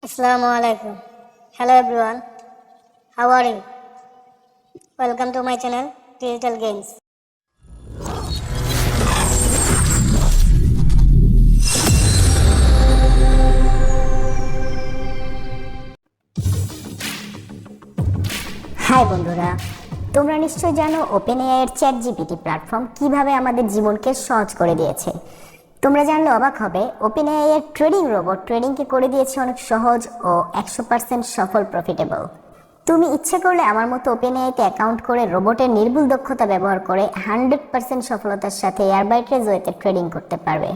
Assalamu alaikum. Hello everyone. How are you? Welcome to my channel Digital Gains. Hi বন্ধুরা, তোমরা নিশ্চয় জানো OpenAI এর চ্যাটজিপিটি প্ল্যাটফর্ম কিভাবে আমাদের জীবনকে সহজ করে দিয়েছে। তোমরা জানলে অবাক হবে, ওপেনএআই এর ট্রেডিং রোবট ট্রেডিংকে করে দিয়েছে অনেক সহজ ও 100% সফল প্রফিটেবল। তুমি ইচ্ছে করলে আমার মতো ওপেনএআইতে অ্যাকাউন্ট করে রোবটের নির্ভুল দক্ষতা ব্যবহার করে 100% সফলতার সাথে এয়ারবাইট্রেজ ওয়েতে ট্রেডিং করতে পারবে।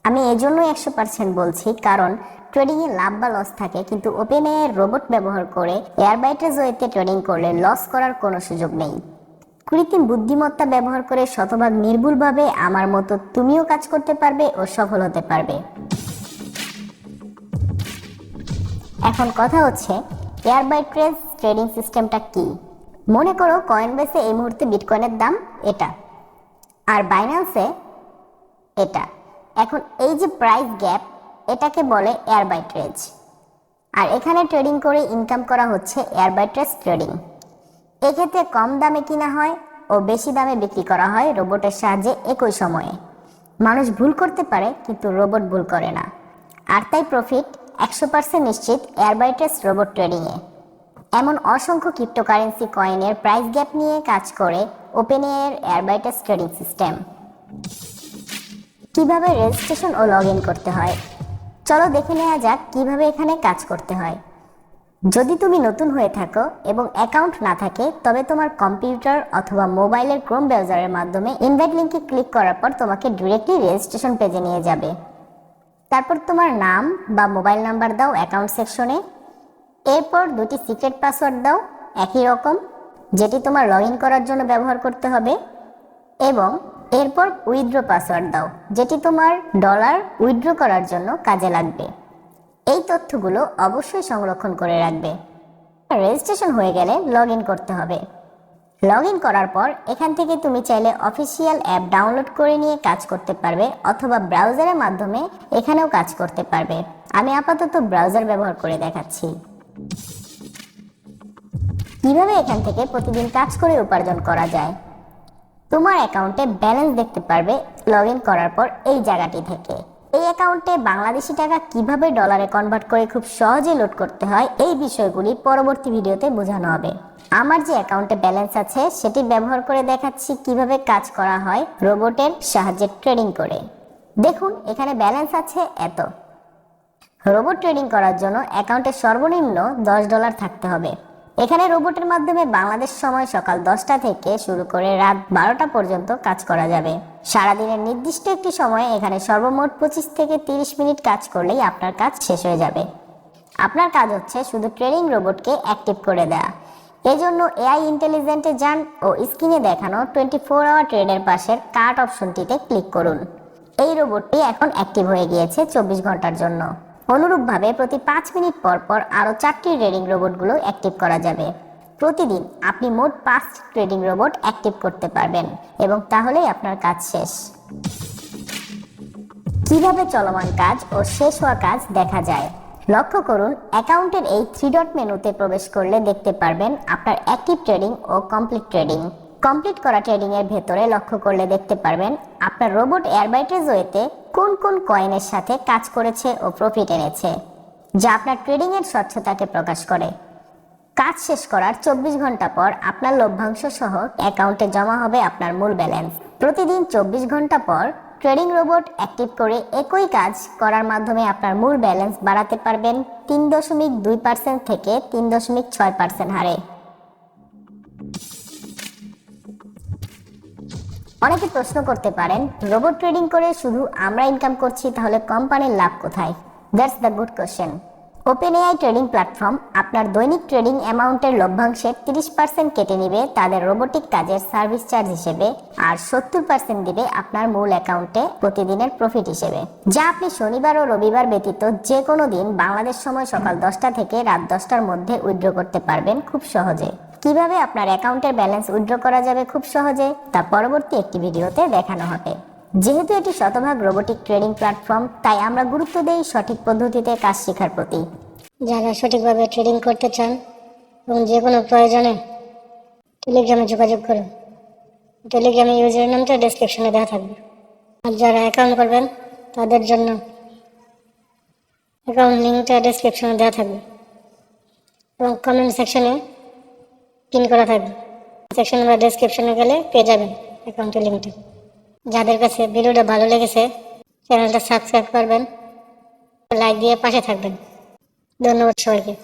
আমি এজন্যই 100% বলছি, কারণ ট্রেডিংয়ে লাভ বা লস থাকে, কিন্তু ওপেনএআই এর রোবট ব্যবহার করে এয়ারবাইট্রেজ ওয়েতে ট্রেডিং করলে লস করার কোনো সুযোগ নেই। কৃত্রিম বুদ্ধিমত্তা ব্যবহার করে শতভাগ নির্ভুলভাবে আমার মতো তুমিও কাজ করতে পারবে ও সফল হতে পারবে। এখন কথা হচ্ছে, এয়ারবাইট্রেজ ট্রেডিং সিস্টেমটা কি? মনে করো কয়েনবেসে এই মুহূর্তে বিটকয়েনের দাম এটা, আর বাইন্যান্সে এটা। এখন এই যে প্রাইস গ্যাপ, এটাকে বলে এয়ারবাইট্রেজ, আর এখানে ট্রেডিং করে ইনকাম করা হচ্ছে এয়ারবাইট্রেজ ট্রেডিং। এক্ষেত্রে কম দামে কিনা হয় ও বেশি দামে বিক্রি করা হয় রোবটের সাহায্যে একই সময়ে। মানুষ ভুল করতে পারে, কিন্তু রোবট ভুল করে না, আর তাই প্রফিট 100% নিশ্চিত এয়ারবাইট্রেজ রোবট ট্রেডিংয়ে। এমন অসংখ্য ক্রিপ্টোকারেন্সি কয়েনের প্রাইস গ্যাপ নিয়ে কাজ করে ওপেনএআই এর এয়ারবাইট্রেজ ট্রেডিং সিস্টেম। কিভাবে রেজিস্ট্রেশন ও লগ ইন করতে হয়, চলো দেখে নেওয়া যাক কিভাবে এখানে কাজ করতে হয়। যদি তুমি নতুন হয়ে থাকো এবং অ্যাকাউন্ট না থাকে, তবে তোমার কম্পিউটার অথবা মোবাইলের ক্রোম ব্রাউজারের মাধ্যমে ইনভাইট লিঙ্কে ক্লিক করার পর তোমাকে ডিরেক্টলি রেজিস্ট্রেশন পেজে নিয়ে যাবে। তারপর তোমার নাম বা মোবাইল নাম্বার দাও অ্যাকাউন্ট সেকশনে। এরপর দুটি সিক্রেট পাসওয়ার্ড দাও একই রকম, যেটি তোমার লগ ইন করার জন্য ব্যবহার করতে হবে, এবং এরপর উইথড্র পাসওয়ার্ড দাও, যেটি তোমার ডলার উইথড্র করার জন্য কাজে লাগবে। এই তথ্যগুলো অবশ্যই সংরক্ষণ করে রাখবে। রেজিস্ট্রেশন হয়ে গেলে লগ ইন করতে হবে। লগ ইন করার পর এখান থেকে তুমি চাইলে অফিসিয়াল অ্যাপ ডাউনলোড করে নিয়ে কাজ করতে পারবে, অথবা ব্রাউজারের মাধ্যমে এখানেও কাজ করতে পারবে। আমি আপাতত ব্রাউজার ব্যবহার করে দেখাচ্ছি। কিভাবে এখান থেকে প্রতিদিন কাজ করে উপার্জন করা যায়। তোমার অ্যাকাউন্টে ব্যালেন্স দেখতে পারবে লগ ইন করার পর এই জায়গাটি থেকে। এই অ্যাকাউন্টে বাংলাদেশি টাকা কিভাবে ডলারে কনভার্ট করে খুব সহজে লোড করতে হয়, এই বিষয়গুলি পরবর্তী ভিডিওতে বোঝানো হবে। আমার যে অ্যাকাউন্টে ব্যালেন্স আছে সেটি ব্যবহার করে দেখাচ্ছি কিভাবে কাজ করা হয় রোবটের সাহায্যে ট্রেডিং করে। দেখুন, এখানে ব্যালেন্স আছে এত। রোবট ট্রেডিং করার জন্য অ্যাকাউন্টে সর্বনিম্ন $10 থাকতে হবে। এখানে রোবটের মাধ্যমে বাংলাদেশ সময় সকাল 10টা থেকে শুরু করে রাত 12টা পর্যন্ত কাজ করা যাবে। সারাদিনের নির্দিষ্ট একটি সময়ে এখানে সর্বমোট 25 থেকে 30 মিনিট কাজ করলেই আপনার কাজ শেষ হয়ে যাবে। আপনার কাজ হচ্ছে শুধু ট্রেডিং রোবটকে অ্যাক্টিভ করে দেয়া। এজন্য এআই ইন্টেলিজেন্টে যান ও স্ক্রিনে দেখানো 24 আওয়ার ট্রেডের পাশের কার্ট অপশনটিতে ক্লিক করুন। এই রোবটটি এখন অ্যাক্টিভ হয়ে গিয়েছে 24 ঘন্টার জন্য। অনুরূপভাবে প্রতি 5 মিনিট পর পর আরও 4টি ট্রেডিং রোবটগুলো অ্যাক্টিভ করা যাবে। প্রতিদিন আপনি মোট 5 ট্রেডিং রোবট অ্যাক্টিভ করতে পারবেন, এবং তাহলেই আপনার কাজ শেষ। কিভাবে চলমান কাজ ও শেষ হওয়া কাজ দেখা যায়, লক্ষ্য করুন। অ্যাকাউন্টের এই 3 ডট মেনুতে প্রবেশ করলে দেখতে পারবেন আপনার অ্যাক্টিভ ট্রেডিং ও কমপ্লিট ট্রেডিং। কমপ্লিট করা ট্রেডিং এর ভেতরে লক্ষ্য করলে দেখতে পারবেন আপনার রোবট এয়ারবাইট্রেজ ওয়েতে কোন কোন কয়েনের সাথে কাজ করেছে ও প্রফিট এনেছে, যা আপনার ট্রেডিং এর স্বচ্ছতাকে প্রকাশ করে। কাজ শেষ করার 24 ঘন্টা পর আপনার লভ্যাংশ সহ অ্যাকাউন্টে জমা হবে আপনার মূল ব্যালেন্স। প্রতিদিন 24 ঘন্টা পর ট্রেডিং রোবট অ্যাক্টিভ করে একই কাজ করার মাধ্যমে আপনার মূল ব্যালেন্স বাড়াতে পারবেন 3.2% থেকে 3.6% হারে। অনেকে প্রশ্ন করতে পারেন, রোবট ট্রেডিং করে শুধু আমরা ইনকাম করছি, তাহলে কোম্পানির লাভ কোথায়? That's the good question. OpenAI trading platform আপনার দৈনিক ট্রেডিং অ্যামাউন্টের লভ্যাংশের 30% কেটে নিবে তাদের রোবোটিক কাজের সার্ভিস চার্জ হিসেবে, আর 70% দিবে আপনার মূল অ্যাকাউন্টে প্রতিদিনের প্রফিট হিসেবে, যা আপনি শনিবার ও রবিবার ব্যতীত যে কোনো দিন বাংলাদেশ সময় সকাল 10টা থেকে রাত 10টার মধ্যে উইথড্র করতে পারবেন খুব সহজে। কিভাবে আপনার অ্যাকাউন্টের ব্যালেন্স উইথড্র করা যাবে খুব সহজে, তা পরবর্তী একটি ভিডিওতে দেখানো হবে। যেহেতু এটি শতভাগ রোবোটিক ট্রেডিং প্ল্যাটফর্ম, তাই আমরা গুরুত্ব দেই সঠিক পদ্ধতিতে কাজ শেখার প্রতি। যারা সঠিকভাবে ট্রেডিং করতে চান এবং যে কোনো প্রয়োজনে টেলিগ্রামে যোগাযোগ করুন। টেলিগ্রামে ইউজার নামটা ডেসক্রিপশনে দেওয়া থাকবে। আর যারা অ্যাকাউন্ট করবেন তাদের জন্য অ্যাকাউন্ট লিঙ্কটা ডেসক্রিপশনে দেওয়া থাকবে এবং কমেন্ট সেকশনে পিন করা থাকবে। সেকশন বা ডেসক্রিপশনে গেলে পেয়ে যাবেন অ্যাকাউন্টের লিঙ্কটা। যাদের কাছে ভিডিওটা ভালো লেগেছে চ্যানেলটা সাবস্ক্রাইব করবেন, লাইক দিয়ে পাশে থাকবেন। ধন্যবাদ সবাইকে।